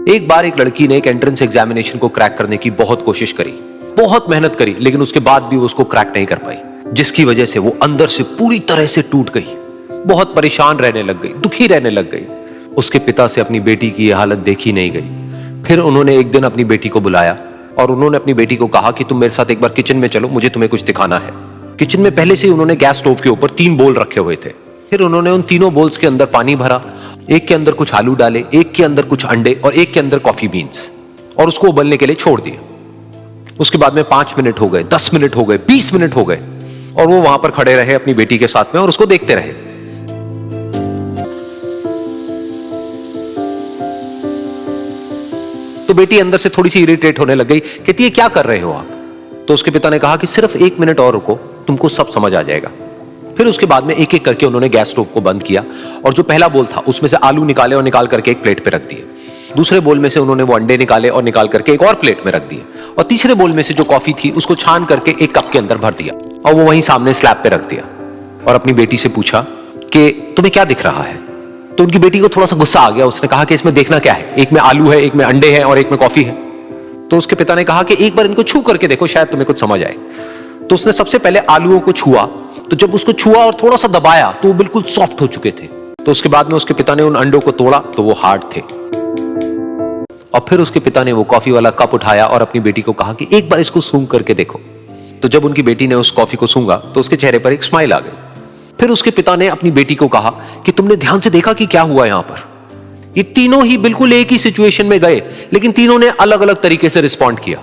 एक बार एक लड़की ने एक एंट्रेंस एग्जामिनेशन को क्रैक करने की बहुत कोशिश करी, बहुत मेहनत करी, लेकिन उसके बाद भी वो उसको क्रैक नहीं कर पाई, जिसकी वजह से वो अंदर से पूरी तरह से टूट गई, बहुत परेशान रहने लग गई, दुखी रहने लग गई। उसके पिता से अपनी बेटी की यह हालत देखी नहीं गई। फिर उन्होंने एक दिन अपनी बेटी को बुलाया और उन्होंने अपनी बेटी को कहा कि तुम मेरे साथ एक बार किचन में चलो, मुझे तुम्हें कुछ दिखाना है। किचन में पहले से ही उन्होंने गैस स्टोव के ऊपर 3 बोल रखे हुए थे। फिर उन्होंने उन तीनों बोल्स के अंदर पानी भरा, एक के अंदर कुछ आलू डाले, एक के अंदर कुछ अंडे और एक के अंदर कॉफी बीन्स, और उसको उबलने के लिए छोड़ दिया। उसके बाद में 5 मिनट हो गए, 10 मिनट हो गए, 20 मिनट हो गए, और वो वहां पर खड़े रहे अपनी बेटी के साथ में और उसको देखते रहे। तो बेटी अंदर से थोड़ी सी इरिटेट होने लग गई, कहती है क्या कर रहे हो आप? तो उसके पिता ने कहा कि सिर्फ 1 मिनट और रुको, तुमको सब समझ आ जाएगा। फिर उसके बाद में एक एक करके उन्होंने गैस स्टोव को बंद किया और जो पहला बोल था उसमें से आलू निकाले और निकाल करके एक प्लेट पे रख दिए। दूसरे बोल में से उन्होंने वो अंडे निकाले और निकाल करके एक और प्लेट में रख दिए, और तीसरे बोल में से जो कॉफी थी उसको छान करके एक कप के अंदर भर दिया और वो वहीं सामने स्लैब पे रख दिया और अपनी बेटी से पूछा कि तुम्हें क्या दिख रहा है? तो उनकी बेटी को थोड़ा सा गुस्सा आ गया। उसने कहा कि इसमें देखना क्या है, एक में आलू है, एक में अंडे हैं और एक में कॉफी है। तो उसके पिता ने कहा कि एक बार इनको छू करके देखो, शायद तुम्हें कुछ समझ आए। तो उसने सबसे पहले आलूओं को छुआ, तो जब उसको छुआ और थोड़ा सा दबाया तो वो बिल्कुल सॉफ्ट हो चुके थे। तो उसके बाद में उसके पिता ने उन अंडों को तोड़ा तो वो हार्ड थे, और फिर उसके पिता ने वो कॉफी वाला कप उठाया और अपनी बेटी को कहा कि एक बार इसको सूंघ करके देखो। तो जब उनकी बेटी ने उस कॉफी को सूंघा तो उसके चेहरे पर एक स्माइल आ गई। फिर उसके पिता ने अपनी बेटी को कहा कि तुमने ध्यान से देखा कि क्या हुआ यहां पर? ये तीनों ही बिल्कुल एक ही सिचुएशन में गए, लेकिन तीनों ने अलग अलग तरीके से रिस्पॉन्ड किया।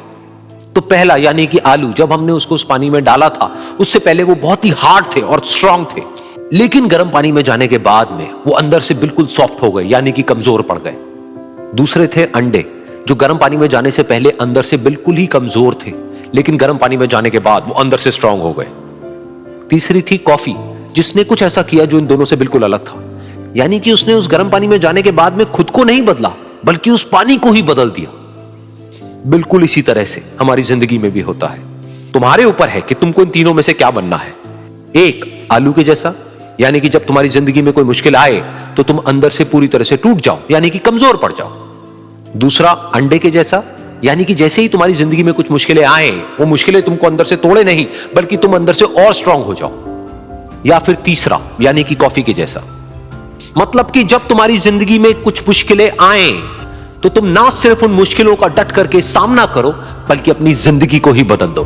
तो पहला यानी कि आलू, जब हमने उसको उस पानी में डाला था उससे पहले वो बहुत ही हार्ड थे और स्ट्रांग थे, लेकिन गर्म पानी में जाने के बाद में वो अंदर से बिल्कुल सॉफ्ट हो गए, यानी कि कमजोर पड़ गए। दूसरे थे अंडे, जो गर्म पानी में जाने से पहले अंदर से बिल्कुल ही कमजोर थे, लेकिन गर्म पानी में जाने के बाद वो अंदर से स्ट्रांग हो गए। तीसरी थी कॉफी, जिसने कुछ ऐसा किया जो इन दोनों से बिल्कुल अलग था, यानी कि उसने उस गर्म पानी में जाने के बाद में खुद को नहीं बदला, बल्कि उस पानी को ही बदल दिया। बिल्कुल इसी तरह से हमारी जिंदगी में भी होता है। तुम्हारे ऊपर है कि तुमको इन तीनों में से क्या बनना है। एक, आलू के जैसा, यानी कि जब तुम्हारी जिंदगी में कोई मुश्किल आए तो तुम अंदर से पूरी तरह से टूट जाओ, यानी कि कमजोर पड़ जाओ। दूसरा, अंडे के जैसा, यानी कि जैसे ही तुम्हारी जिंदगी में कुछ मुश्किलें आए, वो मुश्किलें तुमको अंदर से तोड़े नहीं, बल्कि तुम अंदर से और स्ट्रांग हो जाओ। या फिर तीसरा, यानी कि कॉफी के जैसा, मतलब कि जब तुम्हारी जिंदगी में कुछ मुश्किलें आए तो तुम ना सिर्फ उन मुश्किलों का डट करके सामना करो, बल्कि अपनी जिंदगी को ही बदल दो।